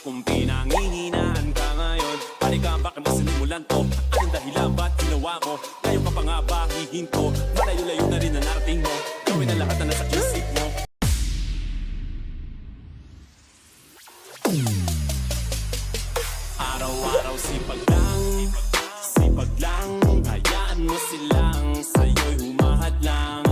Kung pinanghihinaan ka ngayon, halika bakit mo sinimulan to? Anong dahilan ba't ginawa mo? Ngayon ka pa nga ba hihinto? Malayo-layo na rin na narating mo. Gawin na lahat na nasa isip mo. Araw-araw sipag lang, hayaan mo silang sa'yo'y humahad lang.